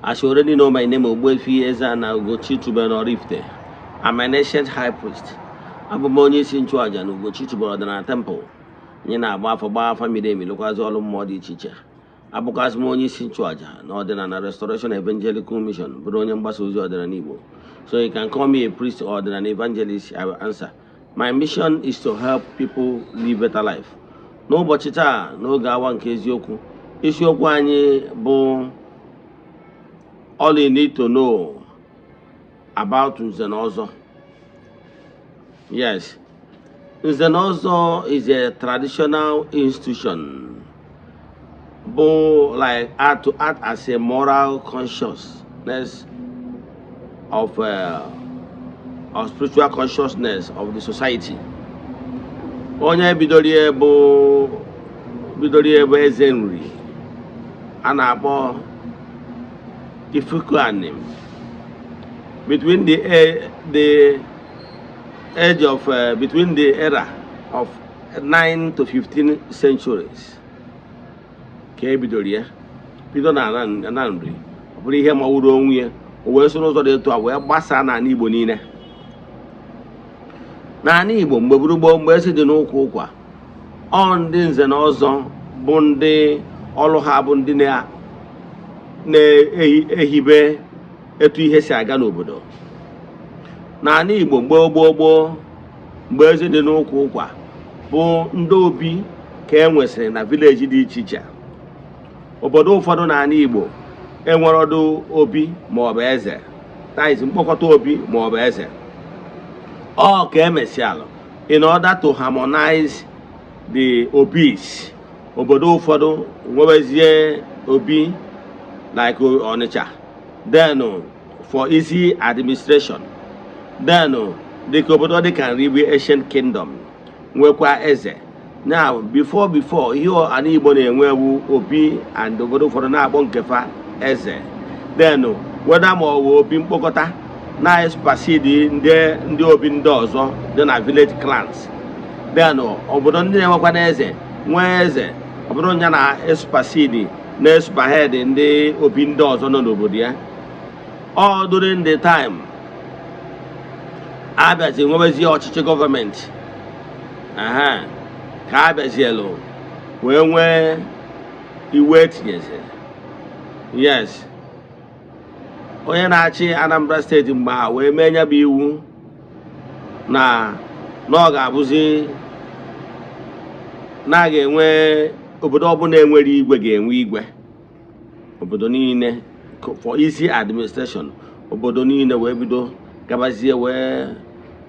As you already know, my name is Ogbuefi Ezeana, ugochitubelu Oraifite. I'm an ancient high priest. I'm a onyeisi nchụaja na ugochitubelu ọdịnala temple. Nye na-agba afọ mide emi lụkwazị ọrụ mmụọ dị iche iche. Abụkwazị m onyeisi nchụaja na ọdịnala Restoration Evangelical Mission, bụrụ onye mgbasa ozi ọdịnala Igbo. So you can call me a priest or an evangelist, I will answer. My mission is to help people live better life. N'ụbọchị taa, n'oge awa nke eziokwu, isiokwu anyị bụ all you need to know about Eze-Ana. Yes, Eze-Ana is a traditional institution, but to act as a moral consciousness of spiritual consciousness of the society. Onye bidoro bụ eze nri a na-akpọ between the age of between the era of 9 to 15 centuries. Ka ebidoro ya bido na nri ọ bụrụ ihe mawuru onwe ya o wee soro ụzọ dị etu a wee gbasaa n'ala Igbo niile. N'ala Igbo mgbe gburugburu mgbe esi dị n'ụkwụ ụkwa ọ ndị Eze-Ana bụ ndị ọrụ ha bụ ndị na-ehibe etu ihe si aga n'obodo. N'ala Igbo gboo mgbe ezi dị n'ụkwụ ụkwa bụ ndị obi ka e nwesịrị na vileji dị iche iche. Obodo ụfọdụ n'ala Igbo enwere ọdụ obi maọbụ eze, taiz mkpokọta obi maọbụ eze. Ọ ka emesialụ in order to harmonize the obis. Obodo ụfọdụ nwebezie obi like Onitsha, then for easy administration. Then dịka obodo dị ka Nri ancient kingdom nwekwa eze. Now before ihe ala Igbo na-enwewu obi and obodo ụfọdụ na-akpọ nkefa eze. Then whether ma ọ bụ obi mkpokọta na-espasidi ndị obi ndị ọzọ dị na village clans. Then obodo ndị na-enwekwa na eze nwee eze obodo nya na-espasidi na-espahed ndị obi ndị ọzọ nọ n'obodo ya. All during the time abịazi nwebezie ọchịchị gọọmenti ka abịazielu wee nwee iwe etinyeziri. Yes, onye na-achị Anambra steeti mgbe a wee mee nya bụ iwu na ọ ga-abụzi na a ga-enwe obodo ọbụla enwere igwe ga-enwe igwe. Obodo niile for easy administration, obodo niile wee bido gabazie wee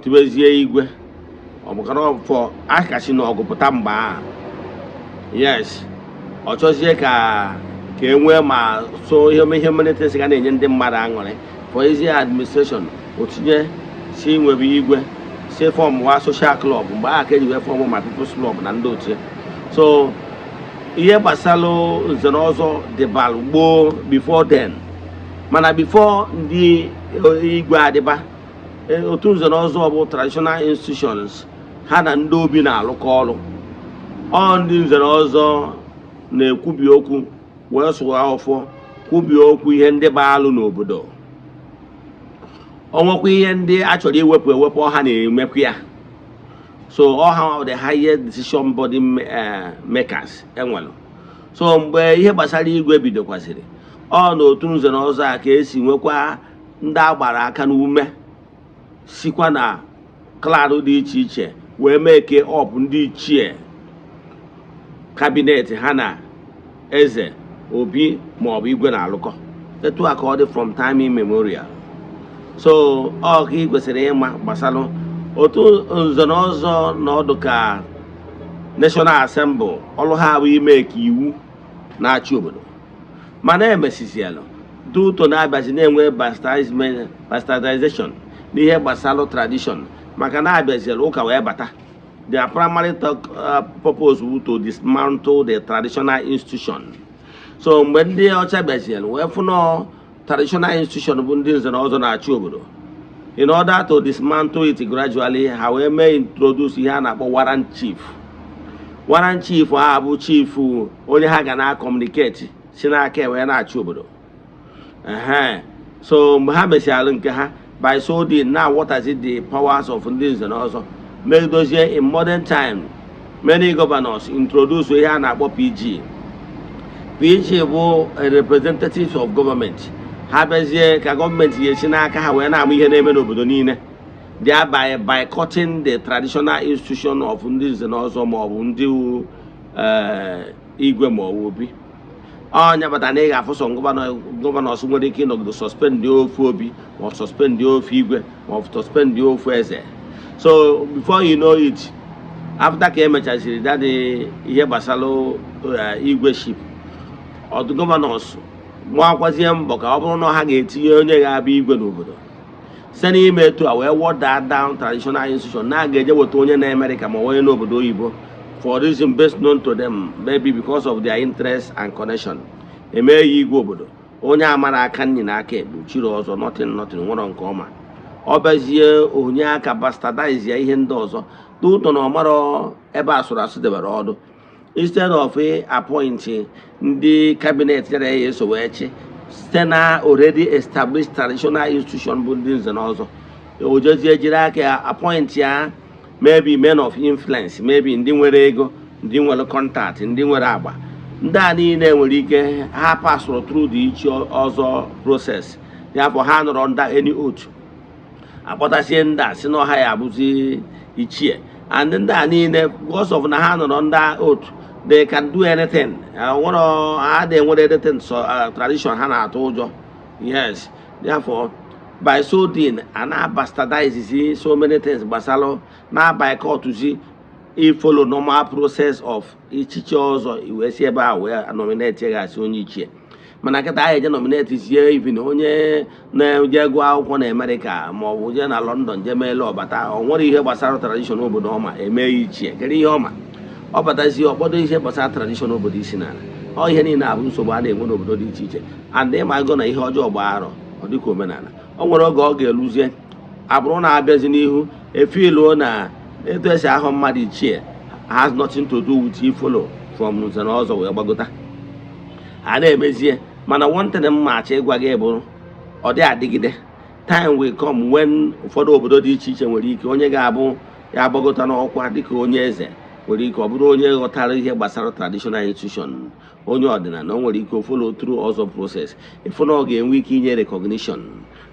tibezie igwe. Ọ bụkara fọ akachi na ọgụpụta mgbe a. Yes, ọ chọzie ka enwee ma so ihe mmelite si ga na-enye ndị mmadụ aṅụrị for easy administration. Otinye si nwebe igwe si fọm wa social club mgbe a ka eji wee fọm ma people's club na ndị otu. So ihe gbasalụ Eze-Ana dịbalụ gboo before then, mana before ndị igwe adịba otu Eze-Ana bụ traditional institutions ha na ndị obi na-alụkọ ọrụ. Ọ ndị Eze-Ana na-ekwubi okwu wee sụwa ọfọ kwubi okwu ihe ndị baalụ n'obodo. Ọ nwekwa ihe ndị a chọrọ iwepụ ọha na-emekwa ya. So ọha the highest decision body makers enwelu. So mgbe ihe gbasara igwe bidokwasịrị ọ n'otu Eze-Ana a ka esi nwekwa ndị agbara aka n'ume sikwa na klaadụ dị iche iche wee meke ọp ndị ichie kabinet ha na eze obi maọbụ igwe na-alụkọ. Etu a ka ọ dị from time immemorial. So ọ ka ị kwesịrị ịma gbasalụ otu Eze-Ana na ọdụ ka National Assembly ọrụ ha bụ ime ka iwu na-achị obodo. Mana emesizielụ duto na-abịazi na-enwe bastardization n'ihe gbasalụ tradition maka na-abịazielụ ụka wee bata. Their primary purpose was to dismantle the traditional institution. So mgbe ndị ọcha bịazielụ wee fụnọ traditional institution bụ ndị Eze-Ana na-achị obodo. In order to dismantle it gradually, ha wee mee introduce ihe a na-akpọ warrant chief. Warrant chief ha bụ chief onye ha ga na-communicate si n'aka wee na-achị obodo. So ha mesiara nke ha by so doing. Now what is it the powers of this and also make those here in modern time many governors introduce ihe a na-akpọ PG. PG bụ representatives of government. Ha bezie ka gọọmenti ga-esi n'aka ha wee na-amụ ihe na-eme n'obodo niile, thereby boycotting the traditional institution of ndị nze na ọzọ ma ọ bụ ndị igwe ma ọ bụ obi. Onye bata na ị ga-afụ sọ gọvanọs nwere ike ịnọgide suspend ofu obi ma suspend ofu igwe ma suspend ofu eze. So before you know it, after ka emechaziri dadị ihe gbasara igwe ship, ọdụ gọvanọs mụakwazie mbọ ka ọ bụrụ na ha ga-etinye onye ga-abịa igwe n'obodo site n'ime etu a wee water down traditional institution na ga-eje weta onye na America ma onye n'obodo oyibo for reason best known to them, maybe because of their interest and connection. Eme ya igwe obodo onye amara aka nni na aka ekpu chiri ọzọ nothing nwere nke ọma, ọ bezie onye aka bastardize ya ihe ndị ọzọ n'ụtọ na ọmara ebe asụrụ asụ debere ọdụ. Instead of appointing the cabinet that is na already established traditional institution buildings and also o just appoint ya maybe men of influence, maybe ndị nwere ego, ndị nwere contact, ndị nwere agba, ndị a niile nwere ike ha pass through the each ọzọ process. Therefore ha nọrọ under any oath akpọtasie ndị a si na ọha ya abụzi ichie, and ndị a niile because of na ha nọrọ under oath, they can do anything. They want anything, so tradition hana told. Yes. Therefore, by so doing, and now bastardize so many things. Basalo now by court to see if follow normal process of each or you see about where nominate as only chair. Manakata I nominate is here even only na Jaguar on America, more na London, Jamelo, but what do you hear about tradition over Noma, a May chair, Gary Homa. Ọ batazi obodo ihe gbasara tradition obodo isi n'ala, ọ ihe niile abụ nsogbu a na-enwe n'obodo dị iche iche, and ma go na ihe ọjọọ gbaarọ ọ dịka omenala. O nwere oge ọ ga-eluzie abụrụ na abịazi n'ihu efiluo na etu esi ahụ mmadụ ichie has nothing to do with you follow from nze na ọzọ wee gbagota a na-emezie. Mana one thing mma achọ ịgwa gị bụ ọ dị adịgide. Time will come when ụfọdụ obodo dị iche iche nwere ike onye ga-abụ ya gbagota n'ọkwa dịka onye eze nwere ike ọ bụrụ onye ghọtara ihe gbasara traditional institution, onye ọdịnala, o nwere ike follow through ọzọ process ifu na ọ ga-enwe ike inye recognition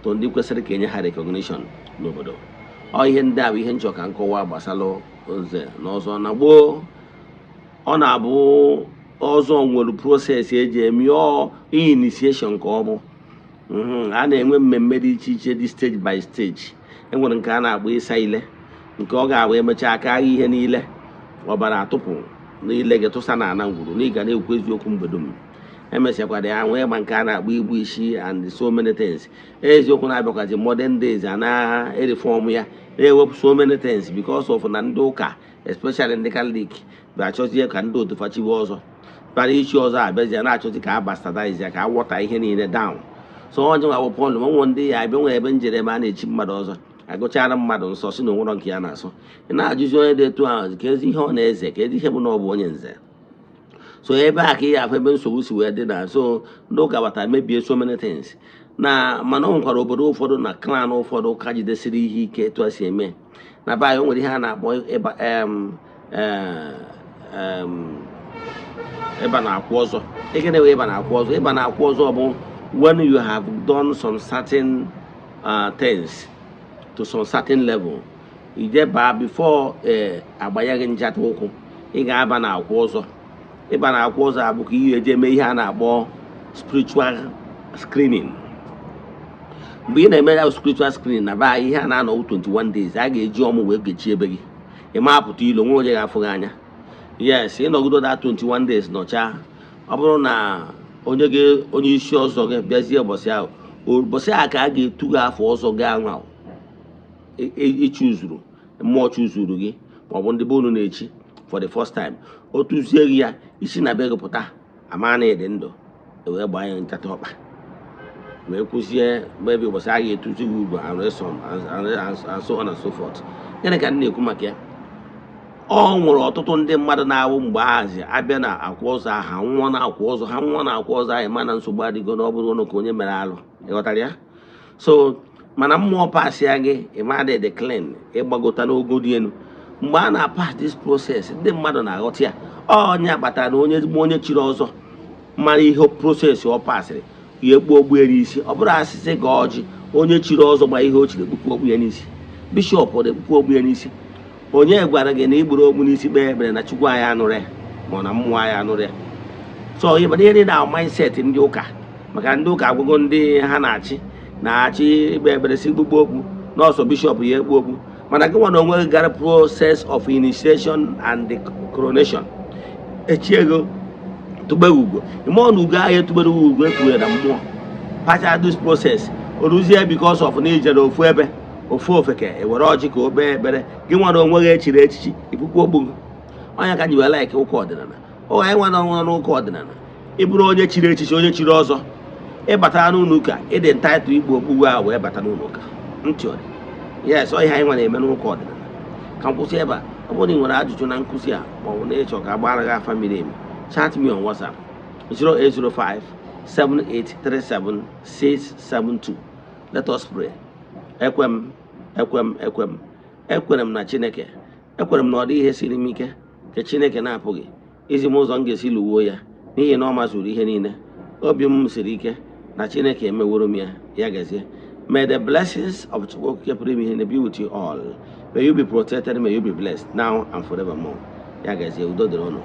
to ndị kwesịrị ka enye ha recognition n'obodo. Ọ ihe ndị a bụ ihe nchọ ka nkọwa gbasara nze na ọzọ. Na gboo ọ na-abụ ọzọ nwere process eji eme initiation ka ọ bụ a na-enwe mmemme dị iche iche dị stage by stage. Enwere nke a na-agba ịsa ile, nke ọ ga-abụ emechaa aka ihe niile ọbara atụpụ n'ile gị tụsa na ana ngwuru na ị ga na-ekwu eziokwu mgbe dum. Emesịakwara ya nwee ma nke a na-agba igbu isi and so many things. Eziokwu na-abịakwazi modern days a na-reform ya na-ewepụ so many things because of na ndị ụka especially ndị Catholic ga-achọzie ka ndị otu fachiwe ọzọ bara ichi ọzọ abịazie na-achọzi ka a bastardize ya ka a wọta ihe niile down. So onye nwa bụ pọl nwe ndị ya abịa nwere ebe njere ebe a na-echi mmadụ ọzọ agụchara mmadụ nsọ si na onwere nke ya na-asọ. Ị na-ajụzi onye dị etu ahụ ka ezi ihe ọ na-eze ka ezi ihe bụ na ọ bụ onye nze. So ebe a ka ihe afọ ebe nsogbu si wee dị na so ndị ụka bata mebie so many things na mana ọ nwekwara obodo ụfọdụ na klan ụfọdụ ka jidesiri ihe ike etu a si eme na be anyị. O nwere ihe a na-akpọ ịba na-akwụ ọzọ. Eke na-ewe ịba na-akwụ ọzọ. Ịba na-akwụ ọzọ bụ when you have done some certain things to some certain level, ijeba before agbanyeghị njata ụkwụ ị ga-aba na akwụ ọzọ. Ịba na akwụ ọzọ abụ ka ihe eji eme ihe a na-akpọ spiritual screening. Mgbe ị na-eme ya spiritual screening na baa ihe a na-anọ 21 days a ga-eji ọmụ wee gechie ebe gị ịma apụta ilo nwe onye ga-afụ gị anya. Yes, ịnọgido that 21 days nọcha. Ọ bụrụ na onye isi ọzọ gị bịazie ụbọchị ahụ, ụbọchị a ka a ga-etu gị afọ ọzọ gị anwa ịchụzuru mmụọ chụzuru gị maọbụ ndị be unu na-echi for the first time. O tụzie gị ya isi na be gị pụta ama na ịdị ndụ wee gbaa ya nkata ọkpa wee kwụzie maybe ụbọchị a ga-etuzi gị ugwu and so on and so forth. Gịnị ka m na-ekwu maka ya? ọ nwere ọtụtụ ndị mmadụ na-awụ mgbe ahazi abịa na akwa ọzọ ha nwụọ na akwa ọzọ ha nwụọ na akwa ọzọ ahụ mana nsogbu adịgo na ọ bụrụ na onye mere alụ ịghọtara ya so mana mmụọ pasịa gị ịmadị dị clean ịgbagota n'ogo dị elu mgbe a na-pass this process ndị mmadụ na-aghọta ya onye akpatara na onye chiri ọzọ mara ihe process ọ pasịrị ya ekpu ogbu ya n'isi ọ bụrụ asịsị ga ọjị onye chiri ọzọ gba ihe o chiri ekpukwu ogbu ya n'isi bishọp ọ na-ekpukwu ogbu ya n'isi onye gwara gị na igburu ogbu n'isi kpee ekpere na Chukwu anyị anụrụ ya ma na mmụọ anyị anụrụ ya so ihe na mindset ndị ụka maka ndị ụka agwụgo ndị ha na-achị ikpe ekpere si gbugbo okwu n'ọsọ bishọp ya ekpu okwu mana gị nwa na onwe gị gara process of initiation and the coronation echi ego tụgbere ugo ịmụọ na ugo ahụ etụgbere ugo ekwughị na mmụọ pacha this process o ruzie because of na ijere ofu ebe ofu ofeke ewere ọjị ka o kpee ekpere gị nwa na onwe gị echiri echichi ikpukwu ogbu onye ka ji wee like ụka ọdịnala oge anyị nwa na ọnwa n'ụka ọdịnala ịbụrụ onye chiri echichi onye chiri ọzọ ịbata n'ụlọ ụka ịdị ntaịtụ igbo okpugbu ahụ wee bata n'ụlọ ụka ntị ọdị yes ọ ihe anyị nwa na-eme n'ụka ọdịnala ka m kwụsị ebe a ọ bụrụ na ị nwere ajụjụ na nkụzi a ma ọ bụ na ịchọ ka agbara gị afa miri emi chat me on WhatsApp 0805 7837 672 let us pray. Ekwere m na Chineke ekwere m na ọ dị ihe siri m ike ka Chineke na-apụghị izi m ụzọ m ga-esi lụwuo ya n'ihi na ọ mazuru ihe niile obi m siri ike na Chineke emeworo m ya gazie. May the blessings of Chukwu pụrụ ime ihe be with you all. May you be protected, may you be blessed now and forevermore. Ya gazie, udo dịrị unu.